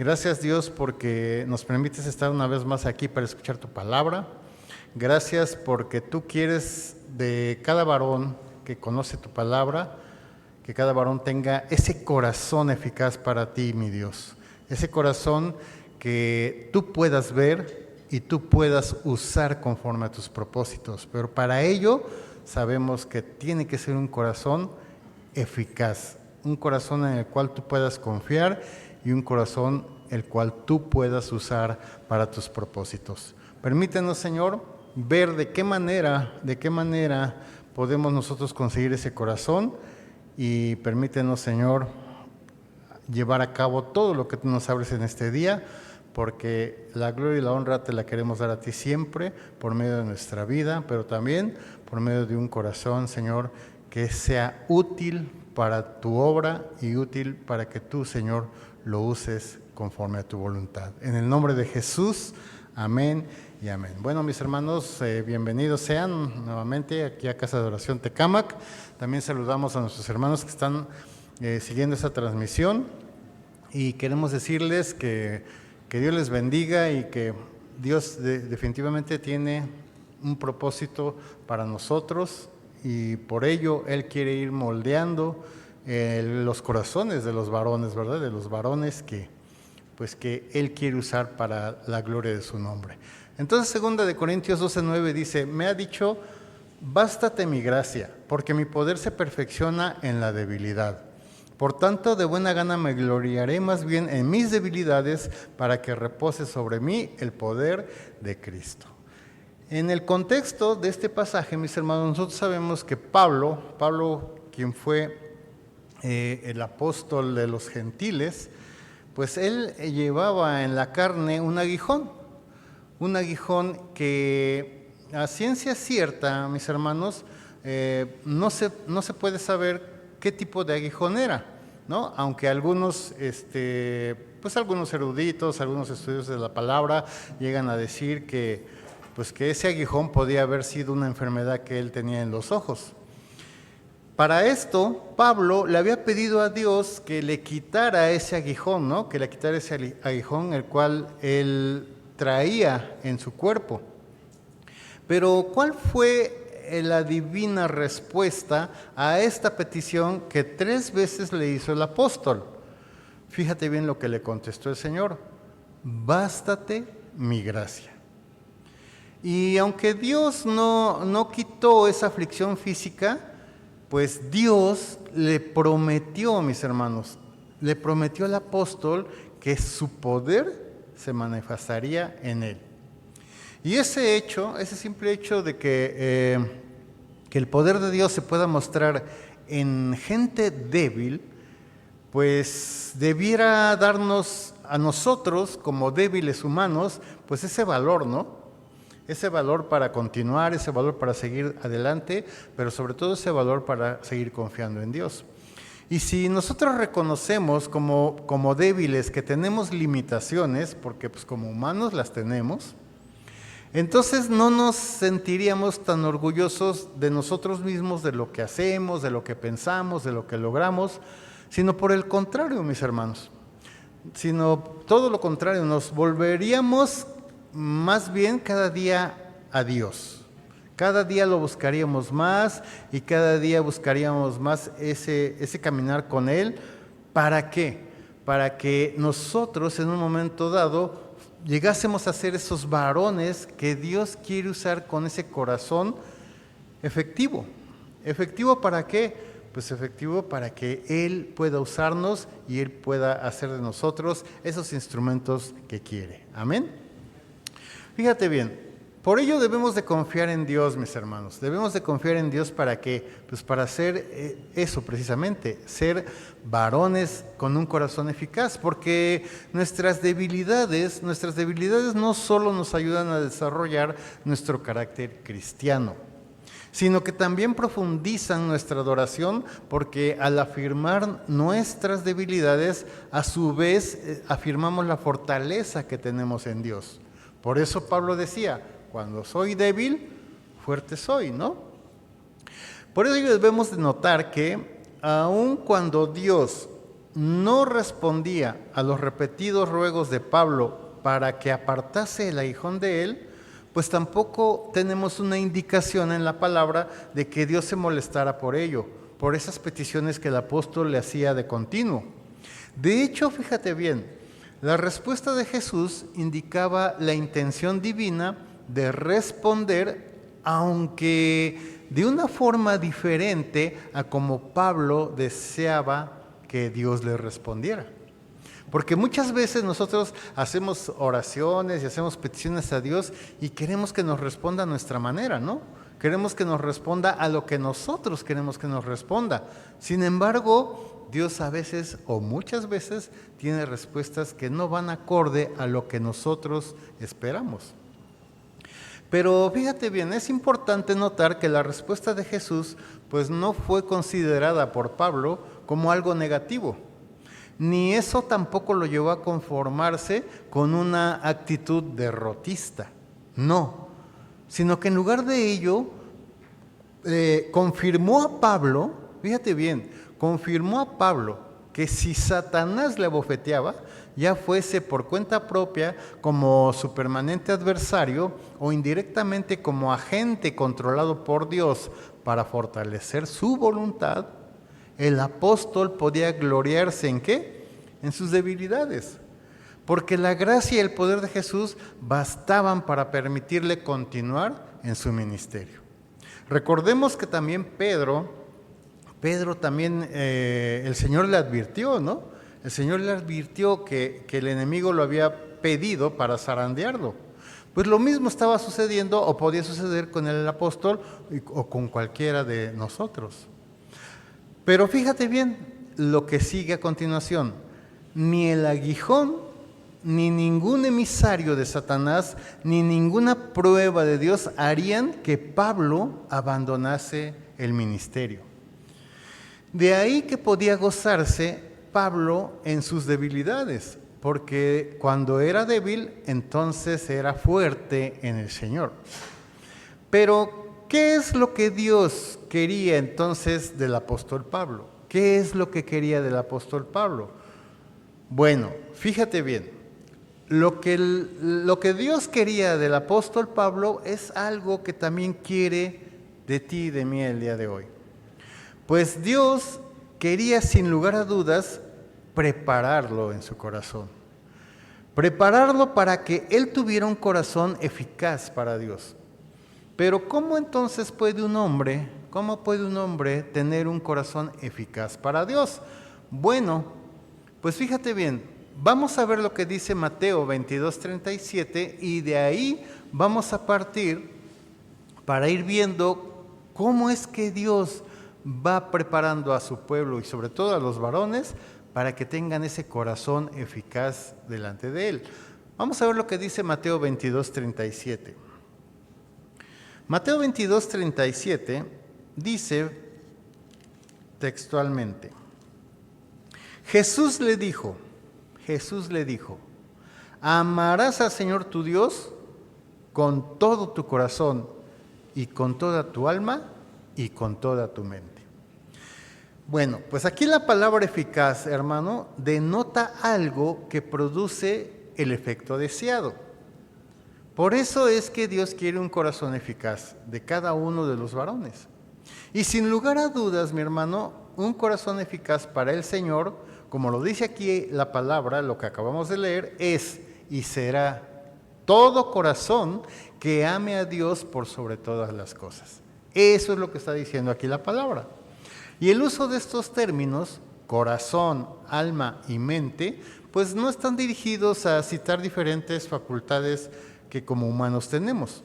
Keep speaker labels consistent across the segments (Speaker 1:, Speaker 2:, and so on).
Speaker 1: Gracias, Dios, porque nos permites estar una vez más aquí para escuchar tu palabra. Gracias porque tú quieres de cada varón que conoce tu palabra, que cada varón tenga ese corazón eficaz para ti, mi Dios. Ese corazón que tú puedas ver y tú puedas usar conforme a tus propósitos. Pero para ello sabemos que tiene que ser un corazón eficaz, un corazón en el cual tú puedas confiar y un corazón el cual tú puedas usar para tus propósitos. Permítenos, Señor, ver de qué manera podemos nosotros conseguir ese corazón, y permítenos, Señor, llevar a cabo todo lo que tú nos hables en este día, porque la gloria y la honra te la queremos dar a ti siempre por medio de nuestra vida, pero también por medio de un corazón, Señor, que sea útil para tu obra y útil para que tú, Señor, lo uses conforme a tu voluntad. En el nombre de Jesús, amén y amén. Bueno, mis hermanos, bienvenidos sean nuevamente aquí a Casa de Oración Tecámac. También saludamos a nuestros hermanos que están siguiendo esta transmisión, y queremos decirles que Dios les bendiga y que Dios definitivamente tiene un propósito para nosotros, y por ello Él quiere ir moldeando los corazones de los varones, ¿verdad? De los varones que Él quiere usar para la gloria de su nombre. Entonces, 2 Corintios 12:9 dice: me ha dicho, bástate mi gracia, porque mi poder se perfecciona en la debilidad. Por tanto, de buena gana me gloriaré más bien en mis debilidades, para que repose sobre mí el poder de Cristo. En el contexto de este pasaje, mis hermanos, nosotros sabemos que Pablo, quien fue el apóstol de los gentiles, pues él llevaba en la carne un aguijón que a ciencia cierta, mis hermanos, no se puede saber qué tipo de aguijón era, ¿no? Aunque algunos eruditos, algunos estudios de la palabra llegan a decir que ese aguijón podía haber sido una enfermedad que él tenía en los ojos. Para esto, Pablo le había pedido a Dios que le quitara ese aguijón, ¿no? Que le quitara ese aguijón el cual él traía en su cuerpo. Pero ¿cuál fue la divina respuesta a esta petición que 3 veces le hizo el apóstol? Fíjate bien lo que le contestó el Señor: bástate mi gracia. Y aunque Dios no quitó esa aflicción física, pues Dios le prometió, mis hermanos, le prometió al apóstol que su poder se manifestaría en él. Y ese simple hecho de que el poder de Dios se pueda mostrar en gente débil, pues debiera darnos a nosotros como débiles humanos, pues ese valor, ¿no? Ese valor para continuar, ese valor para seguir adelante, pero sobre todo ese valor para seguir confiando en Dios. Y si nosotros reconocemos como débiles que tenemos limitaciones, porque pues como humanos las tenemos, entonces no nos sentiríamos tan orgullosos de nosotros mismos, de lo que hacemos, de lo que pensamos, de lo que logramos, sino por el contrario, mis hermanos, sino todo lo contrario, nos volveríamos más bien cada día a Dios. Cada día lo buscaríamos más y cada día buscaríamos más ese caminar con Él. ¿Para qué? Para que nosotros en un momento dado llegásemos a ser esos varones que Dios quiere usar con ese corazón efectivo. ¿Efectivo para qué? Pues efectivo para que Él pueda usarnos y Él pueda hacer de nosotros esos instrumentos que quiere. Amén. Fíjate bien, por ello debemos de confiar en Dios, mis hermanos. Debemos de confiar en Dios ¿para qué? Pues para hacer eso precisamente, ser varones con un corazón eficaz, porque nuestras debilidades no solo nos ayudan a desarrollar nuestro carácter cristiano, sino que también profundizan nuestra adoración, porque al afirmar nuestras debilidades, a su vez afirmamos la fortaleza que tenemos en Dios. Por eso Pablo decía: cuando soy débil, fuerte soy, ¿no? Por eso debemos de notar que aun cuando Dios no respondía a los repetidos ruegos de Pablo para que apartase el aguijón de él, pues tampoco tenemos una indicación en la palabra de que Dios se molestara por ello, por esas peticiones que el apóstol le hacía de continuo. De hecho, fíjate bien, la respuesta de Jesús indicaba la intención divina de responder, aunque de una forma diferente a como Pablo deseaba que Dios le respondiera. Porque muchas veces nosotros hacemos oraciones y hacemos peticiones a Dios y queremos que nos responda a nuestra manera, ¿no? Queremos que nos responda a lo que nosotros queremos que nos responda. Sin embargo, Dios a veces o muchas veces tiene respuestas que no van acorde a lo que nosotros esperamos. Pero fíjate bien, es importante notar que la respuesta de Jesús pues no fue considerada por Pablo como algo negativo. Ni eso tampoco lo llevó a conformarse con una actitud derrotista, no, sino que en lugar de ello confirmó a Pablo, fíjate bien, confirmó a Pablo que si Satanás le abofeteaba, ya fuese por cuenta propia como su permanente adversario o indirectamente como agente controlado por Dios para fortalecer su voluntad, el apóstol podía gloriarse ¿en qué? En sus debilidades. Porque la gracia y el poder de Jesús bastaban para permitirle continuar en su ministerio. Recordemos que también Pedro también, el Señor le advirtió, ¿no? El Señor le advirtió que el enemigo lo había pedido para zarandearlo. Pues lo mismo estaba sucediendo o podía suceder con el apóstol o con cualquiera de nosotros. Pero fíjate bien lo que sigue a continuación. Ni el aguijón, ni ningún emisario de Satanás, ni ninguna prueba de Dios harían que Pablo abandonase el ministerio. De ahí que podía gozarse Pablo en sus debilidades, porque cuando era débil, entonces era fuerte en el Señor. Pero ¿qué es lo que Dios quería entonces del apóstol Pablo? ¿Qué es lo que quería del apóstol Pablo? Bueno, fíjate bien, lo que Dios quería del apóstol Pablo es algo que también quiere de ti y de mí el día de hoy. Pues Dios quería sin lugar a dudas prepararlo en su corazón. Prepararlo para que él tuviera un corazón eficaz para Dios. Pero ¿cómo entonces puede un hombre tener un corazón eficaz para Dios? Bueno, pues fíjate bien, vamos a ver lo que dice Mateo 22:37 y de ahí vamos a partir para ir viendo cómo es que Dios va preparando a su pueblo y sobre todo a los varones para que tengan ese corazón eficaz delante de Él. Vamos a ver lo que dice Mateo 22:37. Mateo 22:37 dice textualmente: Jesús le dijo, amarás al Señor tu Dios con todo tu corazón y con toda tu alma y con toda tu mente. Bueno, pues aquí la palabra eficaz, hermano, denota algo que produce el efecto deseado. Por eso es que Dios quiere un corazón eficaz de cada uno de los varones. Y sin lugar a dudas, mi hermano, un corazón eficaz para el Señor, como lo dice aquí la palabra, lo que acabamos de leer, es y será todo corazón que ame a Dios por sobre todas las cosas. Eso es lo que está diciendo aquí la palabra. Y el uso de estos términos, corazón, alma y mente, pues no están dirigidos a citar diferentes facultades que como humanos tenemos,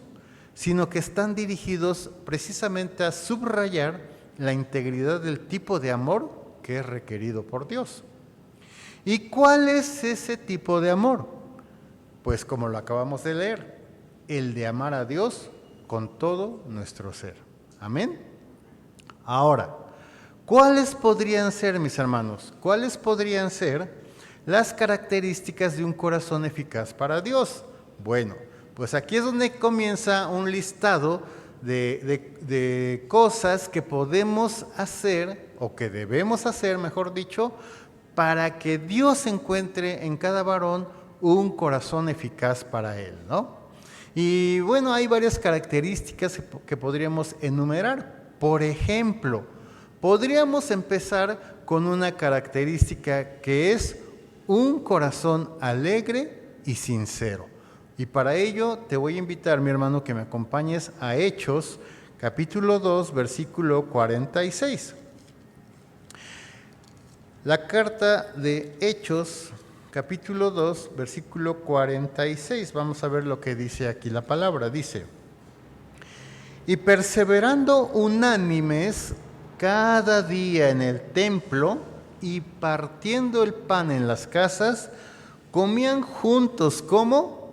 Speaker 1: sino que están dirigidos precisamente a subrayar la integridad del tipo de amor que es requerido por Dios. ¿Y cuál es ese tipo de amor? Pues como lo acabamos de leer, el de amar a Dios con todo nuestro ser. Amén. Ahora, ¿cuáles podrían ser, mis hermanos? ¿Cuáles podrían ser las características de un corazón eficaz para Dios? Bueno, pues aquí es donde comienza un listado de cosas que podemos hacer, o que debemos hacer, mejor dicho, para que Dios encuentre en cada varón un corazón eficaz para él, ¿no? Y bueno, hay varias características que podríamos enumerar. Por ejemplo, podríamos empezar con una característica que es un corazón alegre y sincero. Y para ello te voy a invitar, mi hermano, que me acompañes a Hechos, capítulo 2, versículo 46. La carta de Hechos, capítulo 2, versículo 46. Vamos a ver lo que dice aquí la palabra. Dice: y perseverando unánimes cada día en el templo y partiendo el pan en las casas, comían juntos como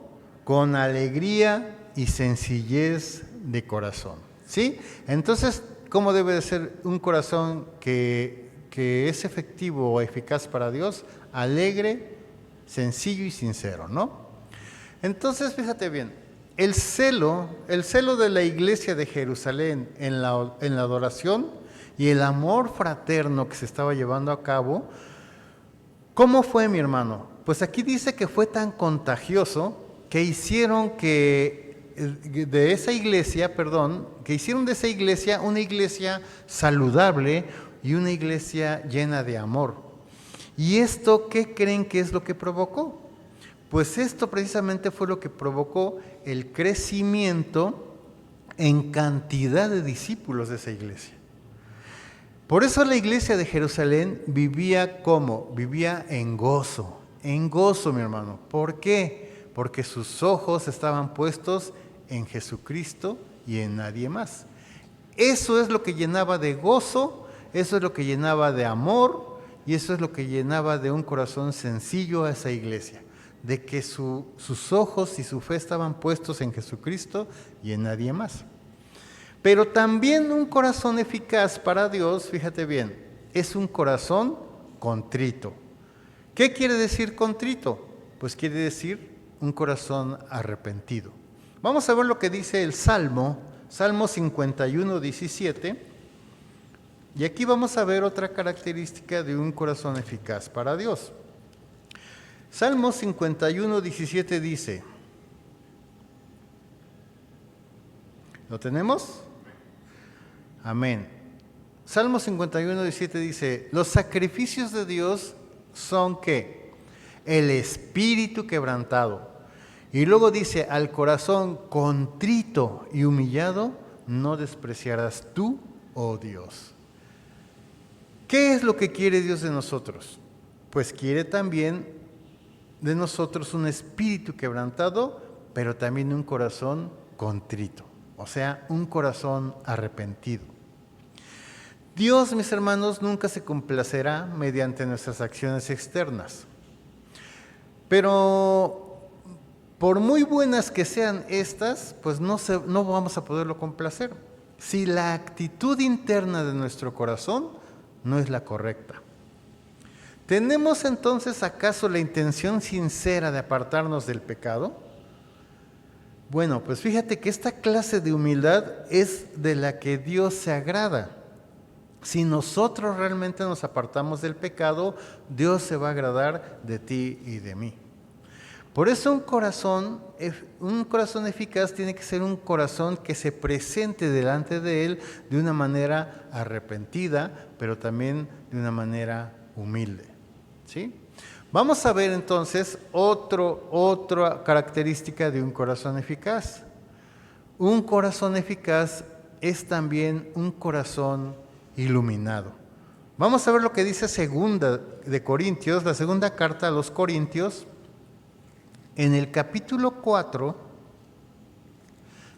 Speaker 1: con alegría y sencillez de corazón. ¿Sí? Entonces, ¿cómo debe de ser un corazón que es efectivo o eficaz para Dios? Alegre, sencillo y sincero, ¿no? Entonces, fíjate bien, el celo de la iglesia de Jerusalén en la adoración y el amor fraterno que se estaba llevando a cabo, ¿cómo fue, mi hermano? Pues aquí dice que fue tan contagioso que hicieron de esa iglesia una iglesia saludable y una iglesia llena de amor. ¿Y esto qué creen que es lo que provocó? Pues esto precisamente fue lo que provocó el crecimiento en cantidad de discípulos de esa iglesia. Por eso la iglesia de Jerusalén vivía ¿cómo? Vivía en gozo, mi hermano. ¿Por qué? Porque sus ojos estaban puestos en Jesucristo y en nadie más. Eso es lo que llenaba de gozo, eso es lo que llenaba de amor y eso es lo que llenaba de un corazón sencillo a esa iglesia. De que sus ojos y su fe estaban puestos en Jesucristo y en nadie más. Pero también un corazón eficaz para Dios, fíjate bien, es un corazón contrito. ¿Qué quiere decir contrito? Pues quiere decir un corazón arrepentido. Vamos a ver lo que dice el Salmo 51, 17. Y aquí vamos a ver otra característica de un corazón eficaz para Dios. Salmo 51, 17 dice, ¿lo tenemos? Amén. Salmo 51, 17 dice, los sacrificios de Dios son ¿qué? El espíritu quebrantado. Y luego dice, al corazón contrito y humillado, no despreciarás tú, oh Dios. ¿Qué es lo que quiere Dios de nosotros? Pues quiere también de nosotros un espíritu quebrantado, pero también un corazón contrito, o sea, un corazón arrepentido. Dios, mis hermanos, nunca se complacerá mediante nuestras acciones externas, pero por muy buenas que sean estas, pues no vamos a poderlo complacer si la actitud interna de nuestro corazón no es la correcta. ¿Tenemos entonces acaso la intención sincera de apartarnos del pecado? Bueno, pues fíjate que esta clase de humildad es de la que Dios se agrada. Si nosotros realmente nos apartamos del pecado, Dios se va a agradar de ti y de mí. Por eso un corazón eficaz tiene que ser un corazón que se presente delante de Él de una manera arrepentida, pero también de una manera humilde. ¿Sí? Vamos a ver entonces otra característica de un corazón eficaz. Un corazón eficaz es también un corazón iluminado. Vamos a ver lo que dice segunda de Corintios, la segunda carta a los Corintios, en el capítulo 4,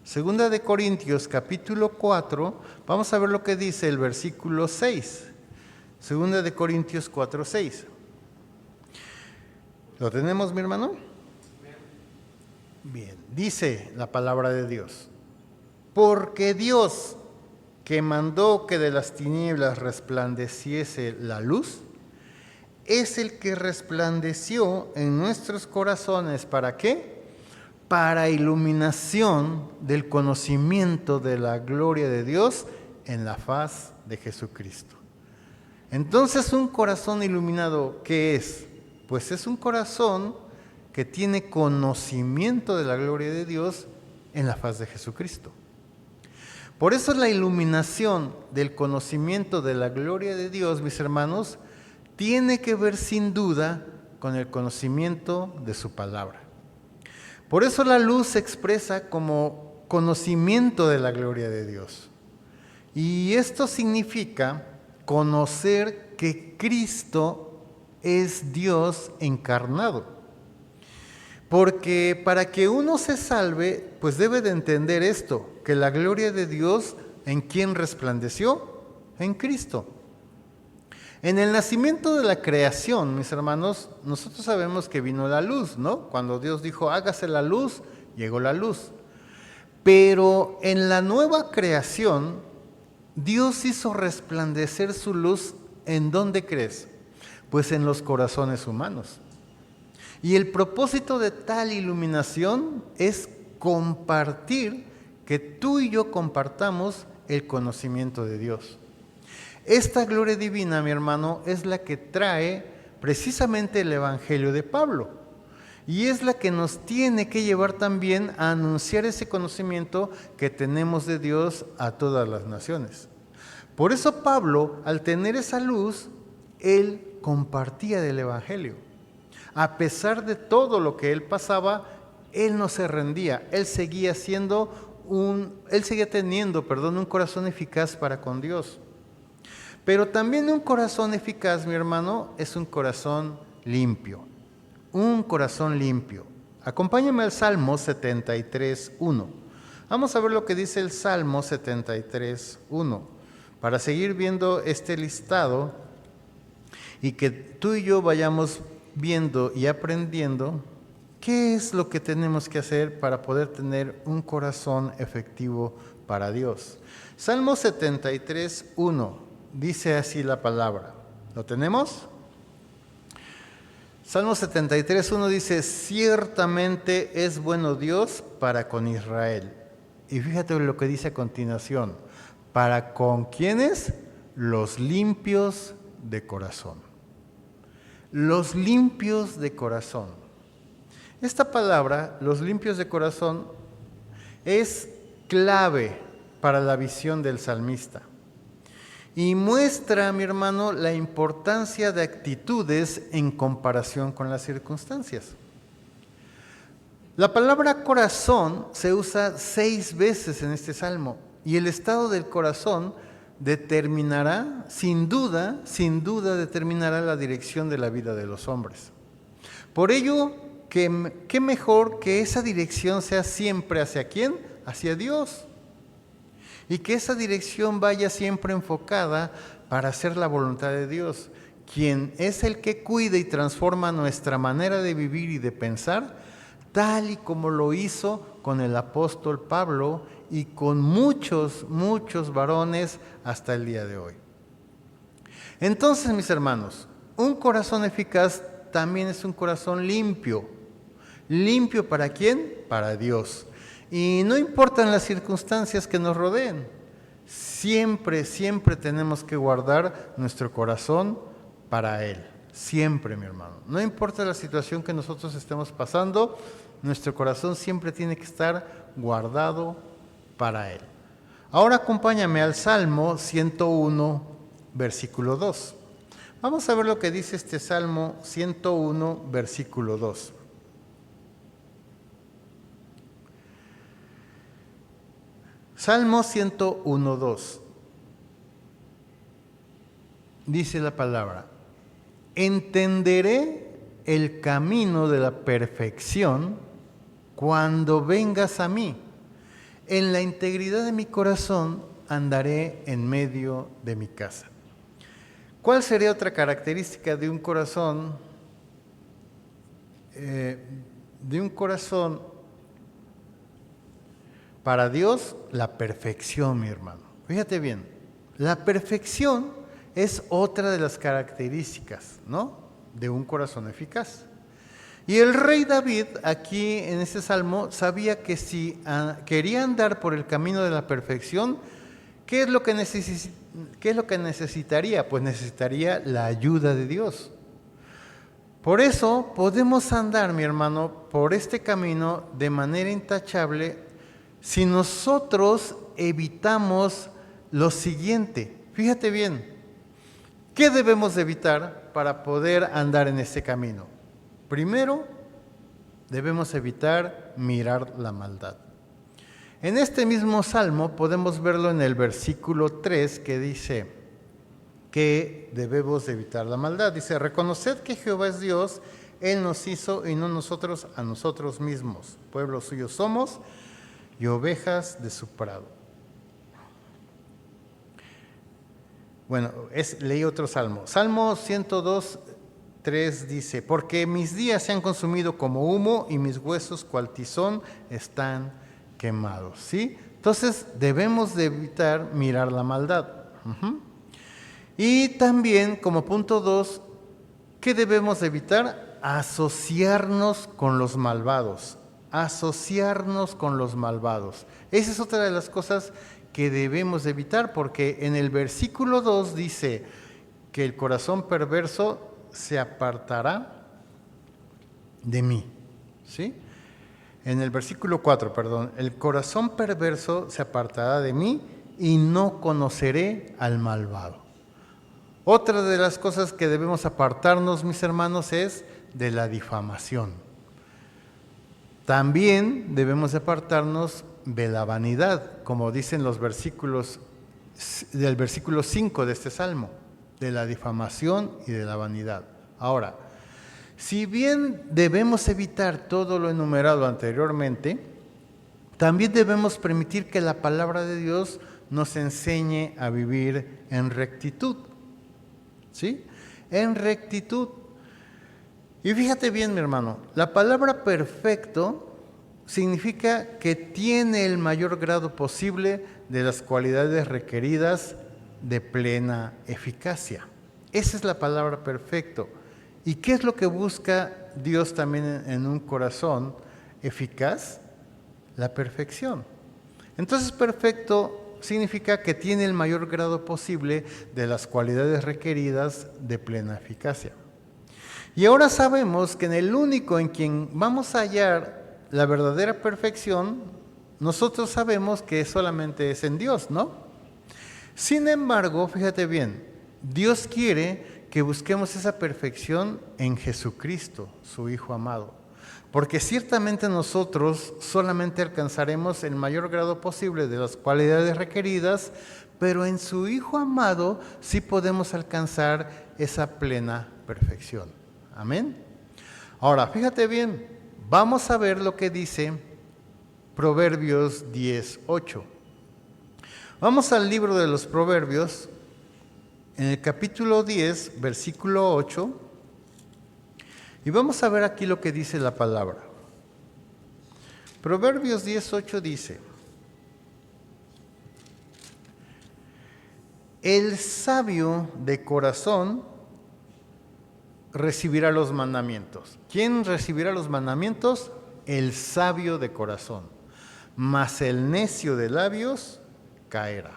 Speaker 1: segunda de Corintios, capítulo 4, vamos a ver lo que dice el versículo 6. Segunda de Corintios 4, 6. ¿Lo tenemos, mi hermano? Bien, dice la palabra de Dios. Porque Dios, que mandó que de las tinieblas resplandeciese la luz, es el que resplandeció en nuestros corazones. ¿Para qué? Para iluminación del conocimiento de la gloria de Dios en la faz de Jesucristo. Entonces, un corazón iluminado, ¿qué es? Pues es un corazón que tiene conocimiento de la gloria de Dios en la faz de Jesucristo. Por eso la iluminación del conocimiento de la gloria de Dios, mis hermanos, tiene que ver sin duda con el conocimiento de su palabra. Por eso la luz se expresa como conocimiento de la gloria de Dios. Y esto significa conocer que Cristo es Dios encarnado. Porque para que uno se salve, pues debe de entender esto, que la gloria de Dios, ¿en quién resplandeció? En Cristo. En el nacimiento de la creación, mis hermanos, nosotros sabemos que vino la luz, ¿no? Cuando Dios dijo, hágase la luz, llegó la luz. Pero en la nueva creación, Dios hizo resplandecer su luz, ¿en dónde crees? Pues en los corazones humanos. Y el propósito de tal iluminación es compartir, que tú y yo compartamos el conocimiento de Dios. Esta gloria divina, mi hermano, es la que trae precisamente el Evangelio de Pablo. Y es la que nos tiene que llevar también a anunciar ese conocimiento que tenemos de Dios a todas las naciones. Por eso Pablo, al tener esa luz, él compartía del Evangelio. A pesar de todo lo que él pasaba, él no se rendía. Él seguía teniendo un corazón eficaz para con Dios. Pero también un corazón eficaz, mi hermano, es un corazón limpio. Un corazón limpio. Acompáñame al Salmo 73:1. Vamos a ver lo que dice el Salmo 73:1. Para seguir viendo este listado y que tú y yo vayamos viendo y aprendiendo qué es lo que tenemos que hacer para poder tener un corazón efectivo para Dios. Salmo 73:1 dice así la palabra. ¿Lo tenemos? Salmo 73:1 dice, ciertamente es bueno Dios para con Israel. Y fíjate lo que dice a continuación, ¿para con quiénes? Los limpios de corazón. Los limpios de corazón. Esta palabra, los limpios de corazón, es clave para la visión del salmista. Y muestra, mi hermano, la importancia de actitudes en comparación con las circunstancias. La palabra corazón se usa 6 veces en este salmo y el estado del corazón determinará, sin duda determinará la dirección de la vida de los hombres. Por ello, ¿qué mejor que esa dirección sea siempre hacia quién? Hacia Dios. Y que esa dirección vaya siempre enfocada para hacer la voluntad de Dios, quien es el que cuida y transforma nuestra manera de vivir y de pensar, tal y como lo hizo con el apóstol Pablo y con muchos varones hasta el día de hoy. Entonces, mis hermanos, un corazón eficaz también es un corazón limpio. ¿Limpio para quién? Para Dios. Y no importan las circunstancias que nos rodeen, siempre tenemos que guardar nuestro corazón para Él. Siempre, mi hermano. No importa la situación que nosotros estemos pasando, nuestro corazón siempre tiene que estar guardado para Él. Ahora acompáñame al Salmo 101, versículo 2. Vamos a ver lo que dice este Salmo 101, versículo 2. Salmo 101, 2. Dice la palabra, entenderé el camino de la perfección cuando vengas a mí. En la integridad de mi corazón andaré en medio de mi casa. ¿Cuál sería otra característica de un corazón? Para Dios, la perfección, mi hermano. Fíjate bien, la perfección es otra de las características, ¿no?, de un corazón eficaz. Y el rey David, aquí en este salmo, sabía que si quería andar por el camino de la perfección, ¿qué es lo que ¿qué es lo que necesitaría? Pues necesitaría la ayuda de Dios. Por eso podemos andar, mi hermano, por este camino de manera intachable si nosotros evitamos lo siguiente. Fíjate bien, ¿qué debemos de evitar para poder andar en este camino? Primero, debemos evitar mirar la maldad. En este mismo salmo podemos verlo en el versículo 3 que dice que debemos de evitar la maldad. Dice, reconoced que Jehová es Dios, Él nos hizo y no nosotros a nosotros mismos. Pueblo suyo somos y ovejas de su prado. Bueno, leí otro salmo. Salmo 102, 3 dice, porque mis días se han consumido como humo y mis huesos cual tizón están quemados. ¿Sí? Entonces debemos de evitar mirar la maldad. Y también como punto 2, ¿qué debemos de evitar? Asociarnos con los malvados. Asociarnos con los malvados. Esa es otra de las cosas que debemos de evitar, porque en el versículo 2 dice que el corazón perverso se apartará de mí. ¿Sí? En el versículo 4, perdón, el corazón perverso se apartará de mí y no conoceré al malvado. Otra de las cosas que debemos apartarnos, mis hermanos, es de la difamación. También debemos apartarnos de la vanidad, como dicen los versículos del versículo 5 de este salmo, de la difamación y de la vanidad. Ahora, si bien debemos evitar todo lo enumerado anteriormente, también debemos permitir que la palabra de Dios nos enseñe a vivir en rectitud. ¿Sí? En rectitud. Y fíjate bien, mi hermano, la palabra perfecto significa que tiene el mayor grado posible de las cualidades requeridas de plena eficacia. Esa es la palabra perfecto. ¿Y qué es lo que busca Dios también en un corazón eficaz? La perfección. Entonces, perfecto significa que tiene el mayor grado posible de las cualidades requeridas de plena eficacia. Y ahora sabemos que en el único en quien vamos a hallar la verdadera perfección, nosotros sabemos que solamente es en Dios, ¿no? Sin embargo, fíjate bien, Dios quiere que busquemos esa perfección en Jesucristo, su Hijo amado. Porque ciertamente nosotros solamente alcanzaremos el mayor grado posible de las cualidades requeridas, pero en su Hijo amado sí podemos alcanzar esa plena perfección. Amén. Ahora, fíjate bien, vamos a ver lo que dice Proverbios 10:8. Vamos al libro de los Proverbios, en el capítulo 10, versículo 8, y vamos a ver aquí lo que dice la palabra. Proverbios 10:8 dice, el sabio de corazón recibirá los mandamientos. ¿Quién recibirá los mandamientos? El sabio de corazón. Mas el necio de labios caerá.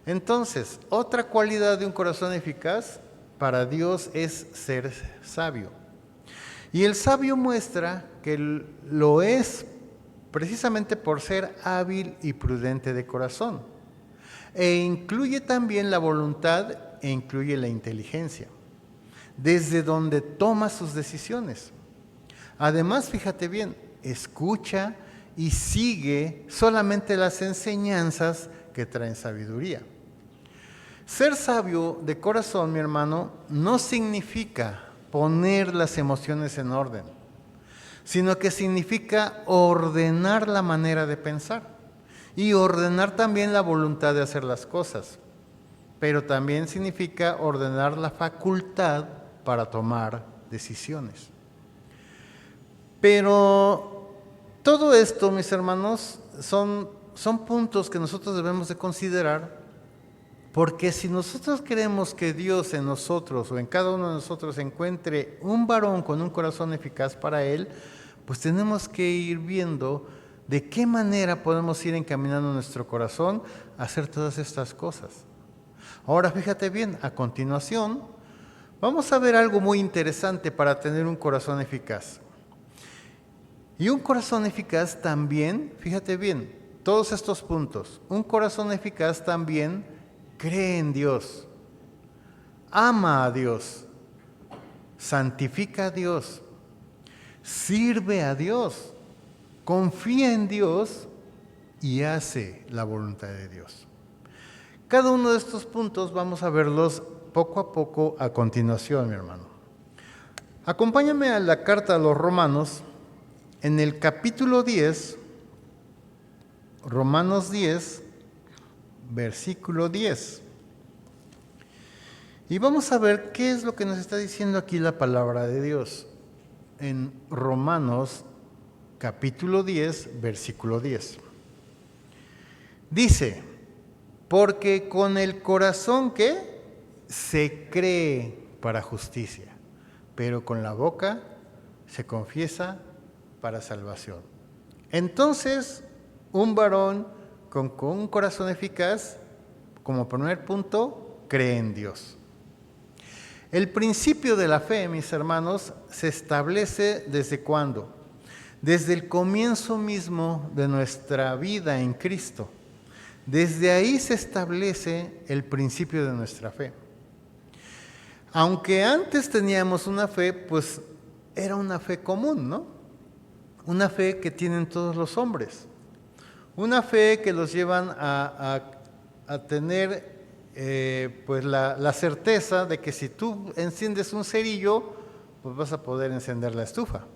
Speaker 1: Entonces, otra cualidad de un corazón eficaz para Dios es ser sabio. Y el sabio muestra que lo es precisamente por ser hábil y prudente de corazón. E incluye también la voluntad e incluye la inteligencia, desde donde toma sus decisiones. Además, fíjate bien, escucha y sigue solamente las enseñanzas que traen sabiduría. Ser sabio de corazón, mi hermano, no significa poner las emociones en orden, sino que significa ordenar la manera de pensar y ordenar también la voluntad de hacer las cosas, pero también significa ordenar la facultad para tomar decisiones. Pero todo esto, mis hermanos, son puntos que nosotros debemos de considerar, porque si nosotros queremos que Dios en nosotros o en cada uno de nosotros encuentre un varón con un corazón eficaz para Él, pues tenemos que ir viendo ¿De qué manera podemos ir encaminando nuestro corazón a hacer todas estas cosas? Ahora fíjate bien, a continuación vamos a ver algo muy interesante para tener un corazón eficaz. Y un corazón eficaz también, fíjate bien, todos estos puntos, un corazón eficaz también cree en Dios, ama a Dios, santifica a Dios, sirve a Dios, confía en Dios y hace la voluntad de Dios. Cada uno de estos puntos vamos a verlos poco a poco a continuación, mi hermano. Acompáñame a la carta a los Romanos, en el capítulo 10, Romanos 10, versículo 10. Y vamos a ver qué es lo que nos está diciendo aquí la palabra de Dios. En Romanos capítulo 10, versículo 10. Dice, porque con el corazón ¿qué? Se cree para justicia, pero con la boca se confiesa para salvación. Entonces, un varón con un corazón eficaz, como primer punto, cree en Dios. El principio de la fe, mis hermanos, se establece ¿desde cuándo? Desde el comienzo mismo de nuestra vida en Cristo. Desde ahí se establece el principio de nuestra fe. Aunque antes teníamos una fe, pues era una fe común, ¿no? Una fe que tienen todos los hombres. Una fe que los llevan a tener pues la certeza de que si tú enciendes un cerillo, pues vas a poder encender la estufa.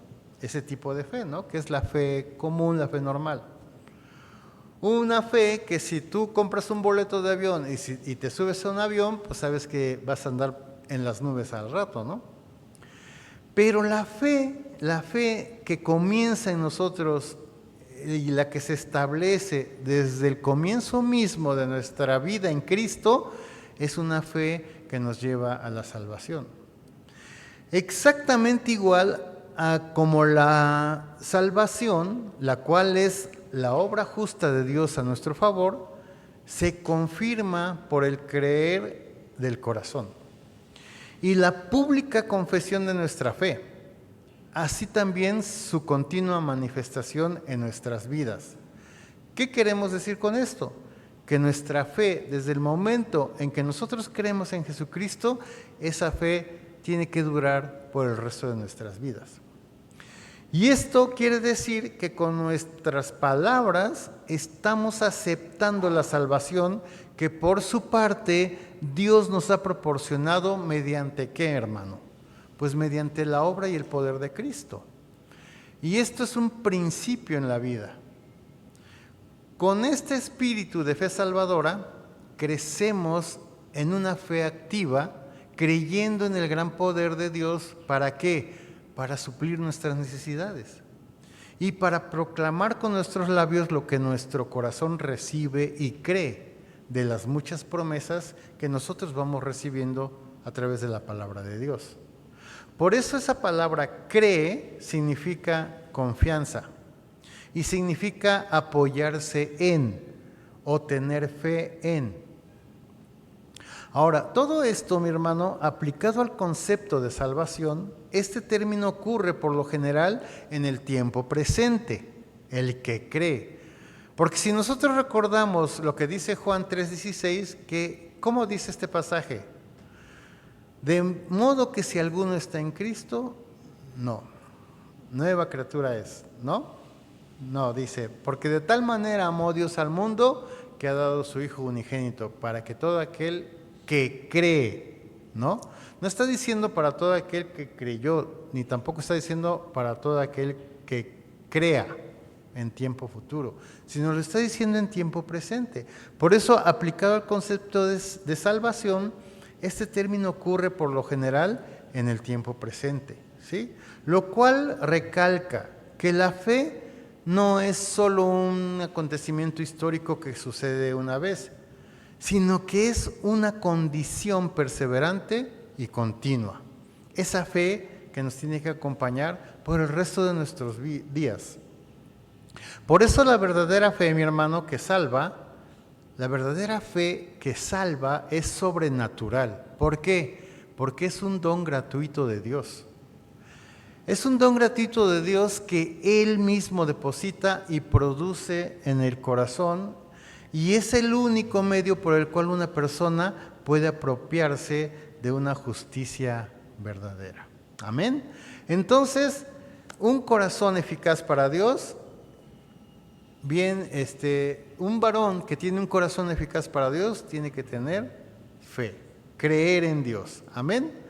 Speaker 1: Ese tipo de fe, ¿no? Que es la fe común, la fe normal. Una fe que si tú compras un boleto de avión y te subes a un avión, pues sabes que vas a andar en las nubes al rato, ¿no? Pero la fe que comienza en nosotros y la que se establece desde el comienzo mismo de nuestra vida en Cristo, es una fe que nos lleva a la salvación. Exactamente igual a como la salvación, la cual es la obra justa de Dios a nuestro favor, se confirma por el creer del corazón y la pública confesión de nuestra fe, así también su continua manifestación en nuestras vidas. ¿Qué queremos decir con esto? Que nuestra fe, desde el momento en que nosotros creemos en Jesucristo, esa fe tiene que durar por el resto de nuestras vidas. Y esto quiere decir que con nuestras palabras estamos aceptando la salvación que por su parte Dios nos ha proporcionado mediante ¿qué, hermano? Pues mediante la obra y el poder de Cristo. Y esto es un principio en la vida. Con este espíritu de fe salvadora crecemos en una fe activa, creyendo en el gran poder de Dios. ¿Para qué? Para suplir nuestras necesidades y para proclamar con nuestros labios lo que nuestro corazón recibe y cree de las muchas promesas que nosotros vamos recibiendo a través de la palabra de Dios. Por eso esa palabra cree significa confianza y significa apoyarse en o tener fe en. Ahora, todo esto, mi hermano, aplicado al concepto de salvación, este término ocurre por lo general en el tiempo presente, el que cree. Porque si nosotros recordamos lo que dice Juan 3:16, ¿cómo dice este pasaje? De modo que si alguno está en Cristo, no, nueva criatura es, ¿no? No, dice, porque de tal manera amó Dios al mundo que ha dado su Hijo unigénito, para que todo aquel que cree, ¿no? No está diciendo para todo aquel que creyó, ni tampoco está diciendo para todo aquel que crea en tiempo futuro, sino lo está diciendo en tiempo presente. Por eso, aplicado al concepto de salvación, este término ocurre por lo general en el tiempo presente, ¿sí? Lo cual recalca que la fe no es solo un acontecimiento histórico que sucede una vez, sino que es una condición perseverante y continua. Esa fe que nos tiene que acompañar por el resto de nuestros días. Por eso la verdadera fe, mi hermano, la verdadera fe que salva es sobrenatural. ¿Por qué? Porque es un don gratuito de Dios. Es un don gratuito de Dios que Él mismo deposita y produce en el corazón, y es el único medio por el cual una persona puede apropiarse de una justicia verdadera. Amén. Entonces, un corazón eficaz para Dios, bien, un varón que tiene un corazón eficaz para Dios tiene que tener fe, creer en Dios. Amén.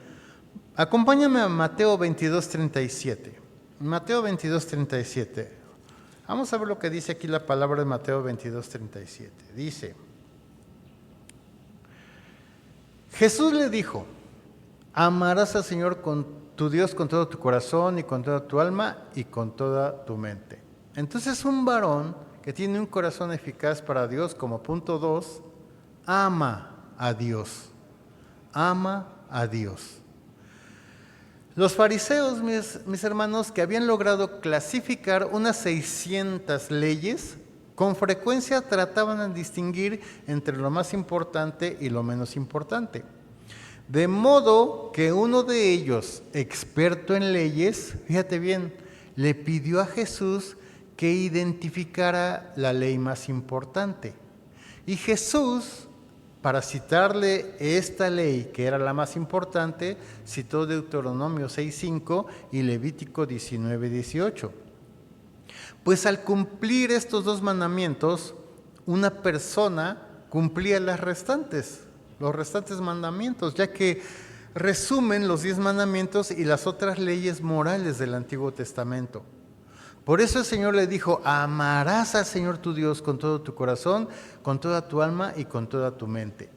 Speaker 1: Acompáñame a Mateo 22:37. Mateo 22:37. Vamos a ver lo que dice aquí la palabra de Mateo 22:37. Dice: Jesús le dijo: amarás al Señor tu Dios con todo tu corazón y con toda tu alma y con toda tu mente. Entonces, un varón que tiene un corazón eficaz para Dios, como punto 2, ama a Dios. Ama a Dios. Los fariseos, mis hermanos, que habían logrado clasificar unas 600 leyes, con frecuencia trataban de distinguir entre lo más importante y lo menos importante. De modo que uno de ellos, experto en leyes, fíjate bien, le pidió a Jesús que identificara la ley más importante. Y Jesús, para citarle esta ley, que era la más importante, citó Deuteronomio 6:5 y Levítico 19:18. Pues al cumplir estos dos mandamientos, una persona cumplía los restantes mandamientos, ya que resumen los 10 mandamientos y las otras leyes morales del Antiguo Testamento. Por eso el Señor le dijo: amarás al Señor tu Dios con todo tu corazón, con toda tu alma y con toda tu mente.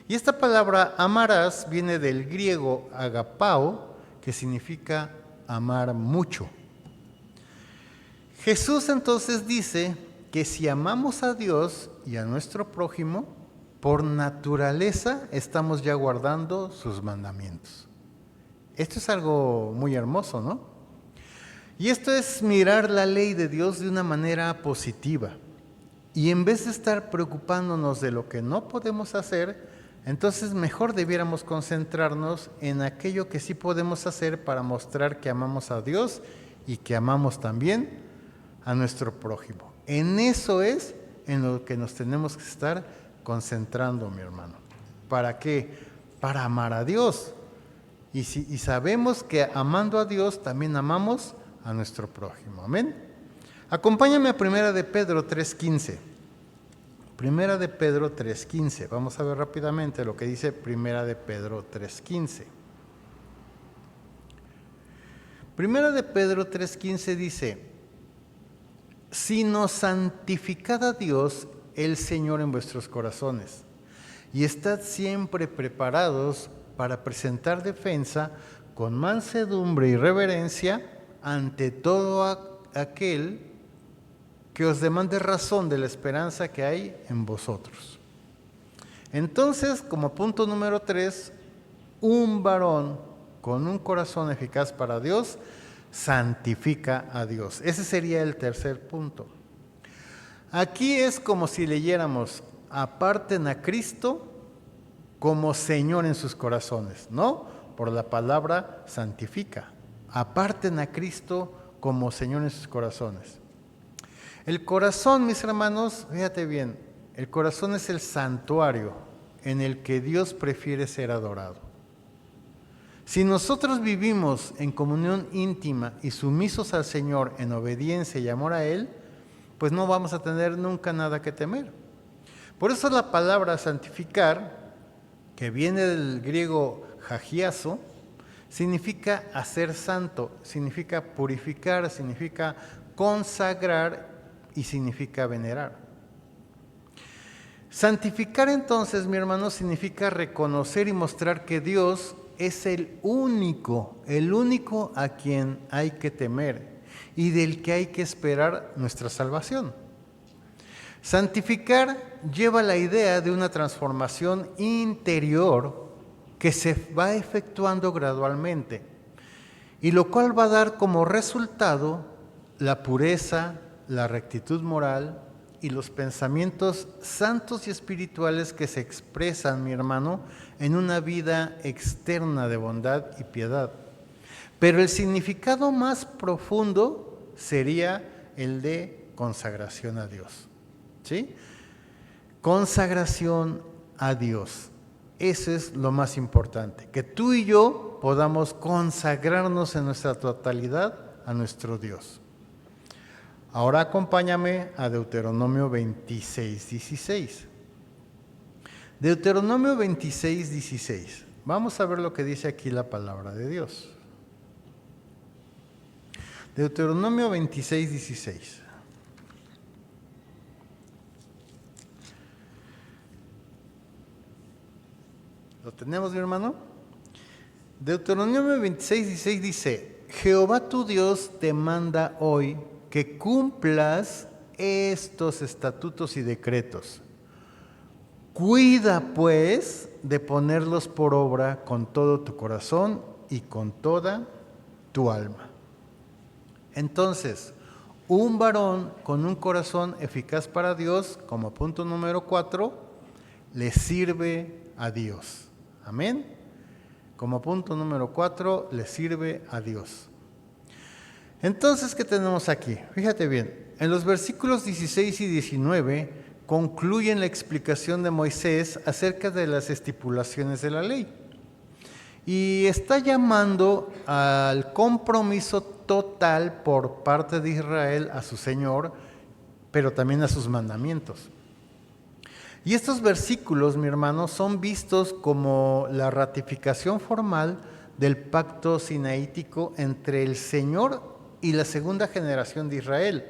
Speaker 1: Y esta palabra amarás viene del griego agapao, que significa amar mucho. Jesús entonces dice que si amamos a Dios y a nuestro prójimo, por naturaleza estamos ya guardando sus mandamientos. Esto es algo muy hermoso, ¿no? Y esto es mirar la ley de Dios de una manera positiva. Y en vez de estar preocupándonos de lo que no podemos hacer, entonces mejor debiéramos concentrarnos en aquello que sí podemos hacer para mostrar que amamos a Dios y que amamos también a nuestro prójimo. En eso es en lo que nos tenemos que estar concentrando, mi hermano. ¿Para qué? Para amar a Dios. Y sabemos que amando a Dios también amamos a nuestro prójimo. Amén. Acompáñame a Primera de Pedro 3:15. Primera de Pedro 3:15. Vamos a ver rápidamente lo que dice Primera de Pedro 3:15. Primera de Pedro 3:15 dice: sino santificad a Dios el Señor en vuestros corazones, y estad siempre preparados para presentar defensa con mansedumbre y reverencia ante todo aquel que os demande razón de la esperanza que hay en vosotros. Entonces, como punto número 3, un varón con un corazón eficaz para Dios santifica a Dios. Ese sería el tercer punto. Aquí es como si leyéramos: aparten a Cristo como Señor en sus corazones, ¿no? Por la palabra santifica. Aparten a Cristo como Señor en sus corazones. El corazón, mis hermanos, fíjate bien, el corazón es el santuario en el que Dios prefiere ser adorado. Si nosotros vivimos en comunión íntima y sumisos al Señor en obediencia y amor a Él, pues no vamos a tener nunca nada que temer. Por eso la palabra santificar, que viene del griego hagiazo, significa hacer santo, significa purificar, significa consagrar y significa venerar. Santificar entonces, mi hermano, significa reconocer y mostrar que Dios es el único a quien hay que temer y del que hay que esperar nuestra salvación. Santificar lleva la idea de una transformación interior que se va efectuando gradualmente, y lo cual va a dar como resultado la pureza, la rectitud moral y los pensamientos santos y espirituales que se expresan, mi hermano, en una vida externa de bondad y piedad. Pero el significado más profundo sería el de consagración a Dios. ¿Sí? Consagración a Dios. Eso es lo más importante, que tú y yo podamos consagrarnos en nuestra totalidad a nuestro Dios. Ahora acompáñame a Deuteronomio 26, 16. Deuteronomio 26, 16. Vamos a ver lo que dice aquí la palabra de Dios. Deuteronomio 26, 16. ¿Lo tenemos, mi hermano? Deuteronomio 26, 16 dice: Jehová tu Dios te manda hoy que cumplas estos estatutos y decretos. Cuida, pues, de ponerlos por obra con todo tu corazón y con toda tu alma. Entonces, un varón con un corazón eficaz para Dios, como punto número 4, le sirve a Dios. Amén. Como punto número 4, le sirve a Dios. Entonces, ¿qué tenemos aquí? Fíjate bien, en los versículos 16 y 19 concluyen la explicación de Moisés acerca de las estipulaciones de la ley. Y está llamando al compromiso total por parte de Israel a su Señor, pero también a sus mandamientos. Y estos versículos, mi hermano, son vistos como la ratificación formal del pacto sinaítico entre el Señor y la segunda generación de Israel,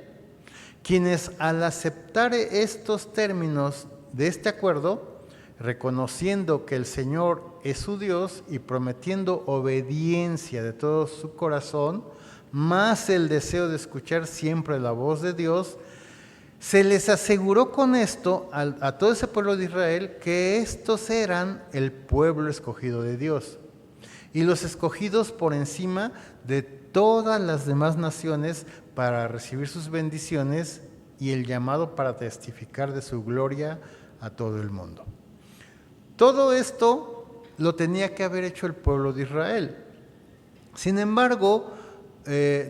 Speaker 1: quienes al aceptar estos términos de este acuerdo, reconociendo que el Señor es su Dios y prometiendo obediencia de todo su corazón, más el deseo de escuchar siempre la voz de Dios, se les aseguró con esto a todo ese pueblo de Israel que estos eran el pueblo escogido de Dios y los escogidos por encima de todas las demás naciones para recibir sus bendiciones y el llamado para testificar de su gloria a todo el mundo. Todo esto lo tenía que haber hecho el pueblo de Israel. Sin embargo,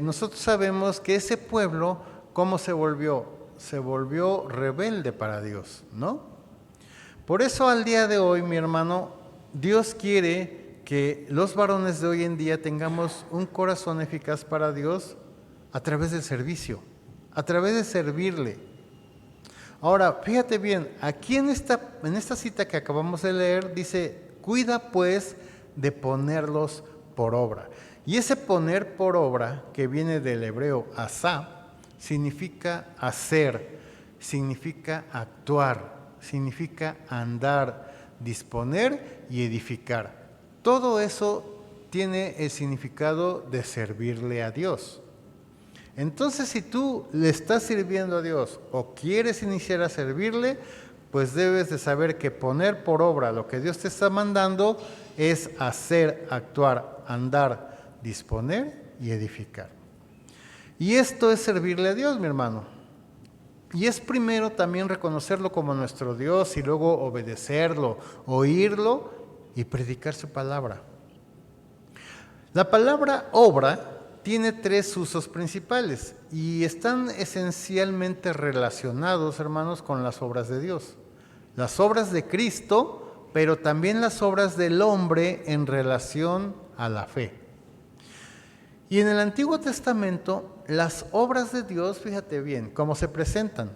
Speaker 1: nosotros sabemos que ese pueblo, ¿cómo se volvió? Se volvió rebelde para Dios, ¿no? Por eso al día de hoy, mi hermano, Dios quiere que los varones de hoy en día tengamos un corazón eficaz para Dios a través del servicio, a través de servirle. Ahora, fíjate bien, aquí en esta cita que acabamos de leer dice: cuida pues de ponerlos por obra. Y ese poner por obra, que viene del hebreo asá, significa hacer, significa actuar, significa andar, disponer y edificar. Todo eso tiene el significado de servirle a Dios. Entonces, si tú le estás sirviendo a Dios o quieres iniciar a servirle, pues debes de saber que poner por obra lo que Dios te está mandando es hacer, actuar, andar, disponer y edificar. Y esto es servirle a Dios, mi hermano. Y es primero también reconocerlo como nuestro Dios y luego obedecerlo, oírlo y predicar su palabra. La palabra obra tiene 3 usos principales y están esencialmente relacionados, hermanos, con las obras de Dios. Las obras de Cristo, pero también las obras del hombre en relación a la fe. Y en el Antiguo Testamento, las obras de Dios, fíjate bien, ¿cómo se presentan?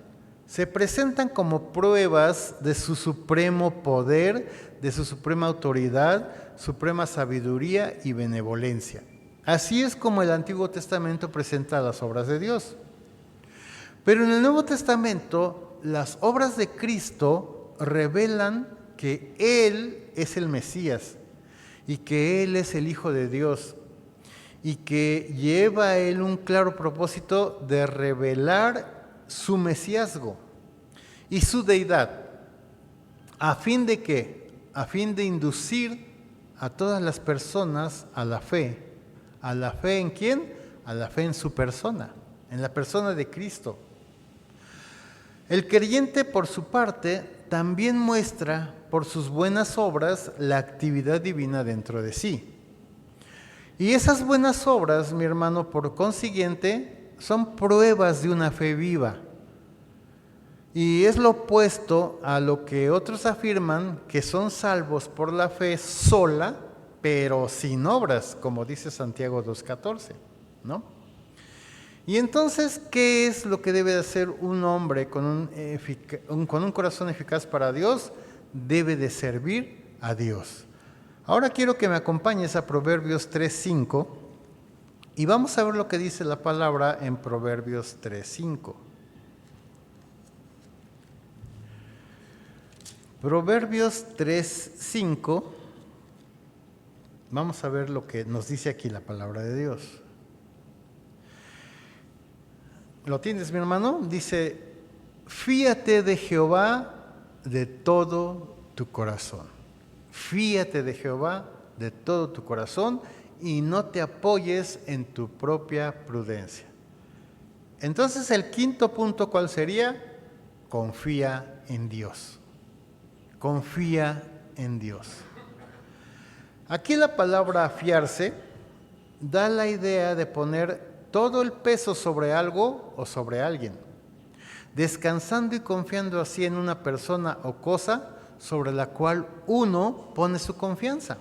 Speaker 1: Se presentan como pruebas de su supremo poder, de su suprema autoridad, suprema sabiduría y benevolencia. Así es como el Antiguo Testamento presenta las obras de Dios. Pero en el Nuevo Testamento, las obras de Cristo revelan que Él es el Mesías y que Él es el Hijo de Dios y que lleva a Él un claro propósito de revelar su mesiasgo y su deidad. ¿A fin de qué? A fin de inducir a todas las personas a la fe. ¿A la fe en quién? A la fe en su persona, en la persona de Cristo. El creyente, por su parte, también muestra por sus buenas obras la actividad divina dentro de sí. Y esas buenas obras, mi hermano, por consiguiente, son pruebas de una fe viva. Y es lo opuesto a lo que otros afirman, que son salvos por la fe sola, pero sin obras, como dice Santiago 2:14, ¿no? Y entonces, ¿qué es lo que debe de hacer un hombre con un corazón eficaz para Dios? Debe de servir a Dios. Ahora quiero que me acompañes a Proverbios 3:5 y vamos a ver lo que dice la palabra en Proverbios 3:5. Proverbios 3:5, vamos a ver lo que nos dice aquí la palabra de Dios. ¿Lo tienes, mi hermano? Dice, fíate de Jehová de todo tu corazón. Fíate de Jehová de todo tu corazón y no te apoyes en tu propia prudencia. Entonces, el quinto punto, ¿cuál sería? Confía en Dios. Confía en Dios. Aquí la palabra fiarse da la idea de poner todo el peso sobre algo o sobre alguien, descansando y confiando así en una persona o cosa sobre la cual uno pone su confianza.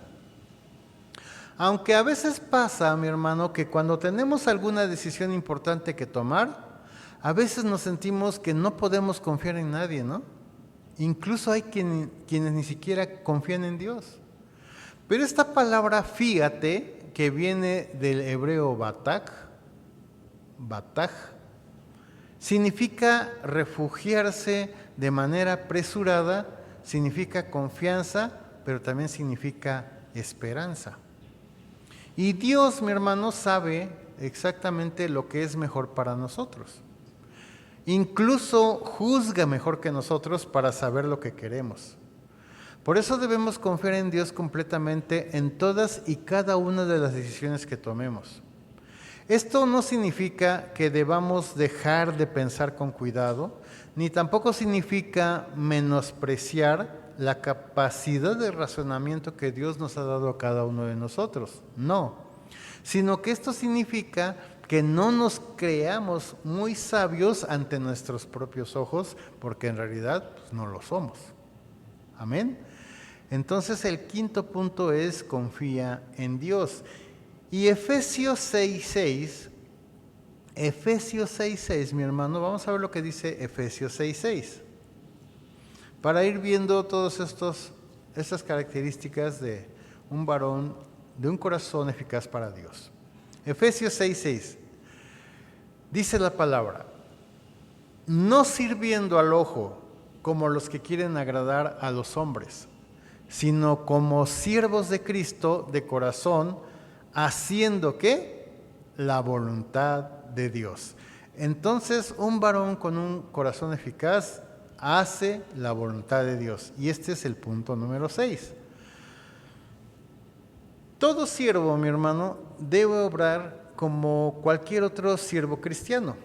Speaker 1: Aunque a veces pasa, mi hermano, que cuando tenemos alguna decisión importante que tomar, a veces nos sentimos que no podemos confiar en nadie, ¿no? Incluso hay quienes ni siquiera confían en Dios. Pero esta palabra fíate, que viene del hebreo bataj, significa refugiarse de manera apresurada, significa confianza, pero también significa esperanza. Y Dios, mi hermano, sabe exactamente lo que es mejor para nosotros. Incluso juzga mejor que nosotros para saber lo que queremos. Por eso debemos confiar en Dios completamente en todas y cada una de las decisiones que tomemos. Esto no significa que debamos dejar de pensar con cuidado, ni tampoco significa menospreciar la capacidad de razonamiento que Dios nos ha dado a cada uno de nosotros. No, sino que esto significa que no nos creamos muy sabios ante nuestros propios ojos, porque en realidad pues, no lo somos. Amén. Entonces el quinto punto es confía en Dios. Y Efesios 6:6, mi hermano, vamos a ver lo que dice Efesios 6:6. Para ir viendo todas estas características de un varón, de un corazón eficaz para Dios. Efesios 6:6. Dice la palabra, no sirviendo al ojo como los que quieren agradar a los hombres, sino como siervos de Cristo de corazón, haciendo ¿qué? La voluntad de Dios. Entonces, un varón con un corazón eficaz hace la voluntad de Dios. Y este es el punto número 6. Todo siervo, mi hermano, debe obrar como cualquier otro siervo cristiano.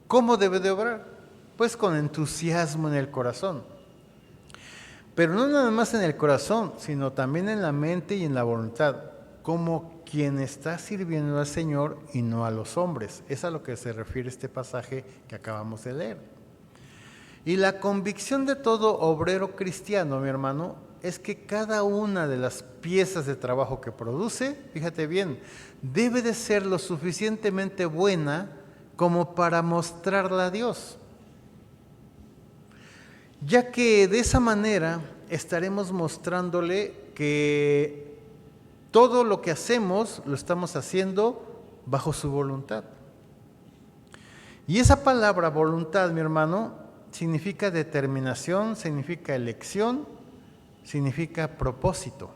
Speaker 1: ¿Cómo debe de obrar? Pues con entusiasmo en el corazón. Pero no nada más en el corazón, sino también en la mente y en la voluntad, como quien está sirviendo al Señor y no a los hombres. Es a lo que se refiere este pasaje que acabamos de leer. Y la convicción de todo obrero cristiano, mi hermano, es que cada una de las piezas de trabajo que produce, fíjate bien, debe de ser lo suficientemente buena como para mostrarla a Dios. Ya que de esa manera estaremos mostrándole que todo lo que hacemos lo estamos haciendo bajo su voluntad. Y esa palabra voluntad, mi hermano, significa determinación, significa elección, significa propósito.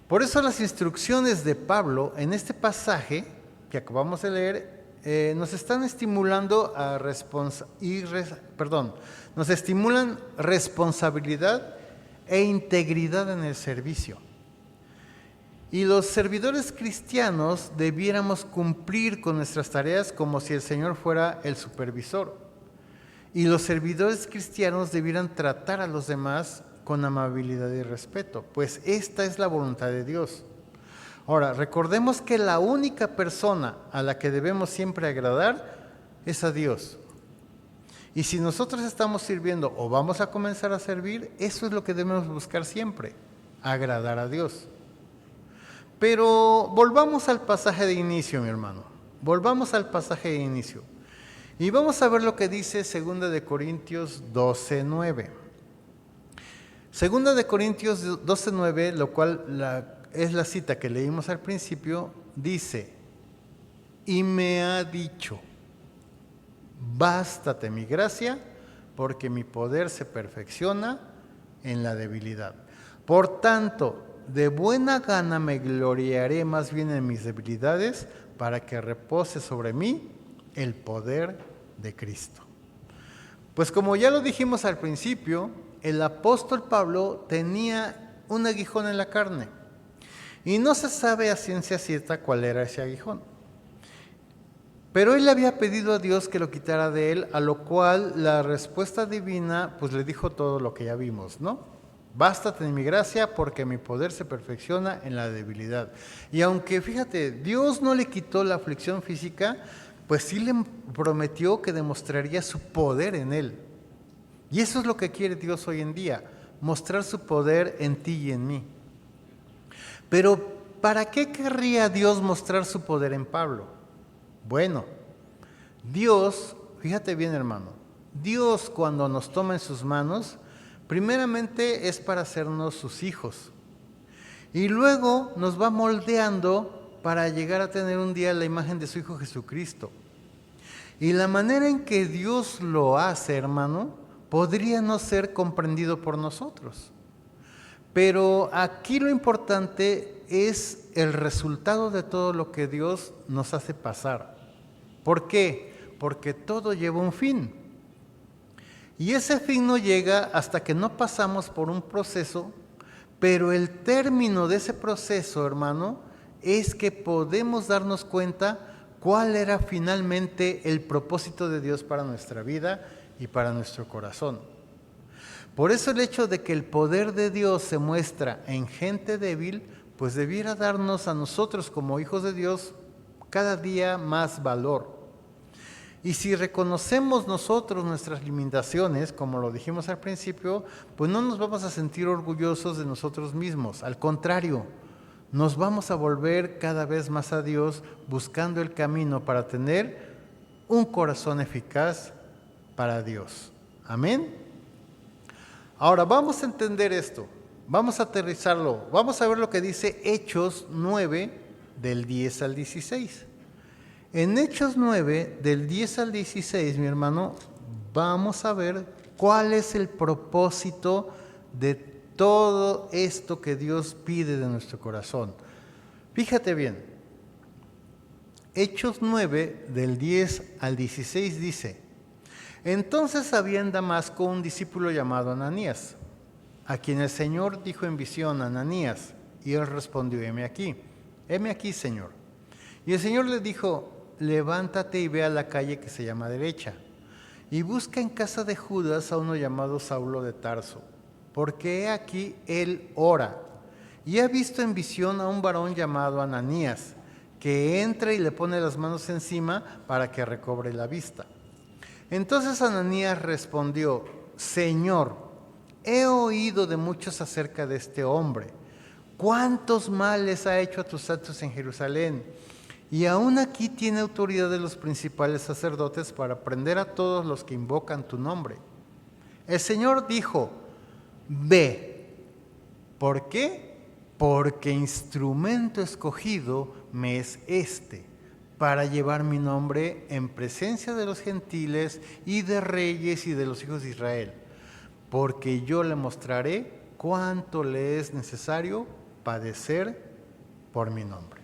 Speaker 1: Por eso las instrucciones de Pablo en este pasaje que acabamos de leer nos están estimulando nos estimulan responsabilidad e integridad en el servicio. Y los servidores cristianos debiéramos cumplir con nuestras tareas como si el Señor fuera el supervisor. Y los servidores cristianos debieran tratar a los demás con amabilidad y respeto, pues esta es la voluntad de Dios. Ahora, recordemos que la única persona a la que debemos siempre agradar es a Dios. Y si nosotros estamos sirviendo o vamos a comenzar a servir, eso es lo que debemos buscar siempre, agradar a Dios. Pero volvamos al pasaje de inicio, mi hermano. Volvamos al pasaje de inicio. Y vamos a ver lo que dice 2 de Corintios 12:9. 2 de Corintios 12:9, lo cual es la cita que leímos al principio, dice: y me ha dicho, bástate mi gracia, porque mi poder se perfecciona en la debilidad. Por tanto, de buena gana me gloriaré más bien en mis debilidades, para que repose sobre mí el poder de Cristo. Pues como ya lo dijimos al principio, el apóstol Pablo tenía un aguijón en la carne y no se sabe a ciencia cierta cuál era ese aguijón. Pero él le había pedido a Dios que lo quitara de él, a lo cual la respuesta divina pues le dijo todo lo que ya vimos, ¿no? Bástate de mi gracia, porque mi poder se perfecciona en la debilidad. Y aunque, fíjate, Dios no le quitó la aflicción física, pues sí le prometió que demostraría su poder en él. Y eso es lo que quiere Dios hoy en día, mostrar su poder en ti y en mí. Pero, ¿para qué querría Dios mostrar su poder en Pablo? Bueno, Dios, fíjate bien, hermano, Dios cuando nos toma en sus manos, primeramente es para hacernos sus hijos. Y luego nos va moldeando para llegar a tener un día la imagen de su Hijo Jesucristo. Y la manera en que Dios lo hace, hermano, podría no ser comprendido por nosotros. Pero aquí lo importante es el resultado de todo lo que Dios nos hace pasar. ¿Por qué? Porque todo lleva un fin. Y ese fin no llega hasta que no pasamos por un proceso, pero el término de ese proceso, hermano, es que podemos darnos cuenta cuál era finalmente el propósito de Dios para nuestra vida y para nuestro corazón. Por eso el hecho de que el poder de Dios se muestra en gente débil, pues debiera darnos a nosotros como hijos de Dios cada día más valor. Y si reconocemos nosotros nuestras limitaciones, como lo dijimos al principio, pues no nos vamos a sentir orgullosos de nosotros mismos. Al contrario, nos vamos a volver cada vez más a Dios, buscando el camino para tener un corazón eficaz para Dios. Amén. Ahora vamos a entender esto, vamos a aterrizarlo, vamos a ver lo que dice Hechos 9, del 10 al 16. En Hechos 9, del 10 al 16, mi hermano, vamos a ver cuál es el propósito de todo esto que Dios pide de nuestro corazón. Fíjate bien, Hechos 9, del 10 al 16 dice: entonces había en Damasco un discípulo llamado Ananías, a quien el Señor dijo en visión: Ananías, y él respondió: heme aquí, Señor. Y el Señor le dijo: levántate y ve a la calle que se llama Derecha, y busca en casa de Judas a uno llamado Saulo de Tarso, porque he aquí él ora, y ha visto en visión a un varón llamado Ananías, que entra y le pone las manos encima para que recobre la vista. Entonces Ananías respondió: Señor, he oído de muchos acerca de este hombre, cuántos males ha hecho a tus santos en Jerusalén, y aún aquí tiene autoridad de los principales sacerdotes para prender a todos los que invocan tu nombre. El Señor dijo: ve. ¿Por qué? Porque instrumento escogido me es este, para llevar mi nombre en presencia de los gentiles y de reyes y de los hijos de Israel, porque yo le mostraré cuánto le es necesario padecer por mi nombre.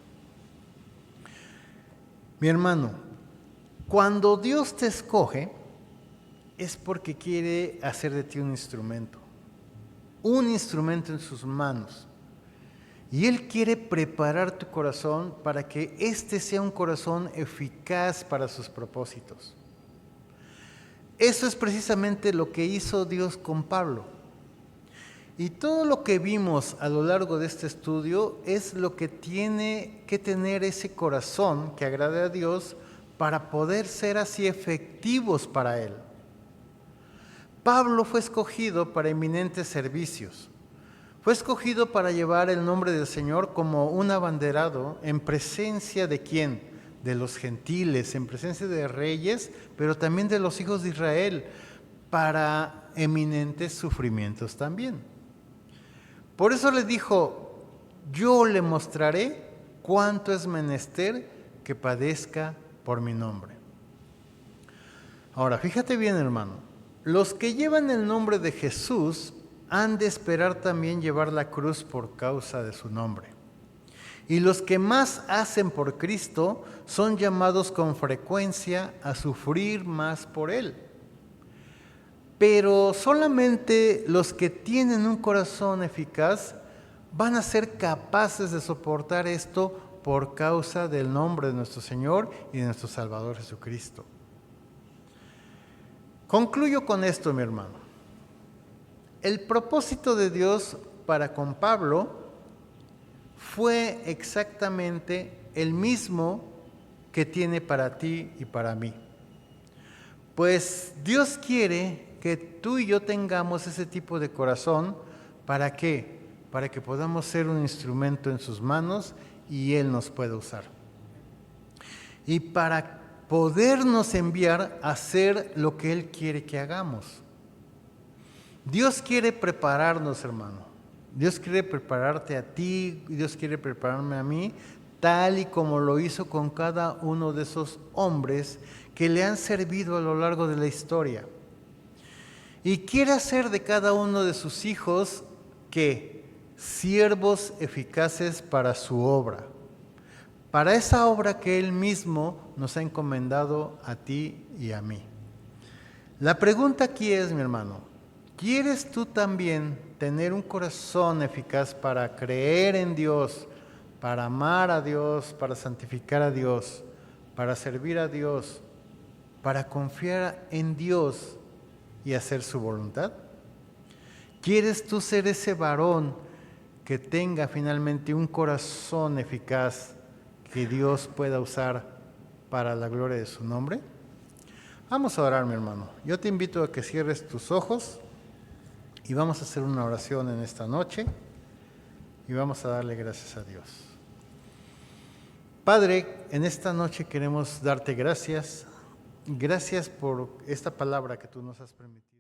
Speaker 1: Mi hermano, cuando Dios te escoge, es porque quiere hacer de ti un instrumento en sus manos. Y Él quiere preparar tu corazón para que éste sea un corazón eficaz para sus propósitos. Eso es precisamente lo que hizo Dios con Pablo. Y todo lo que vimos a lo largo de este estudio es lo que tiene que tener ese corazón que agrade a Dios para poder ser así efectivos para Él. Pablo fue escogido para eminentes servicios. Fue escogido para llevar el nombre del Señor como un abanderado en presencia de ¿quién? De los gentiles, en presencia de reyes, pero también de los hijos de Israel, para eminentes sufrimientos también. Por eso le dijo, yo le mostraré cuánto es menester que padezca por mi nombre. Ahora, fíjate bien, hermano, los que llevan el nombre de Jesús han de esperar también llevar la cruz por causa de su nombre. Y los que más hacen por Cristo son llamados con frecuencia a sufrir más por Él. Pero solamente los que tienen un corazón eficaz van a ser capaces de soportar esto por causa del nombre de nuestro Señor y de nuestro Salvador Jesucristo. Concluyo con esto, mi hermano. El propósito de Dios para con Pablo fue exactamente el mismo que tiene para ti y para mí. Pues Dios quiere que tú y yo tengamos ese tipo de corazón. ¿Para qué? Para que podamos ser un instrumento en sus manos y Él nos pueda usar. Y para podernos enviar a hacer lo que Él quiere que hagamos. Dios quiere prepararnos, hermano. Dios quiere prepararte a ti, Dios quiere prepararme a mí, tal y como lo hizo con cada uno de esos hombres que le han servido a lo largo de la historia. Y quiere hacer de cada uno de sus hijos que siervos eficaces para su obra, para esa obra que Él mismo nos ha encomendado a ti y a mí. La pregunta aquí es, mi hermano, ¿quieres tú también tener un corazón eficaz para creer en Dios, para amar a Dios, para santificar a Dios, para servir a Dios, para confiar en Dios y hacer su voluntad? ¿Quieres tú ser ese varón que tenga finalmente un corazón eficaz que Dios pueda usar para la gloria de su nombre? Vamos a orar, mi hermano. Yo te invito a que cierres tus ojos y vamos a hacer una oración en esta noche y vamos a darle gracias a Dios. Padre, en esta noche queremos darte gracias. Gracias por esta palabra que tú nos has permitido.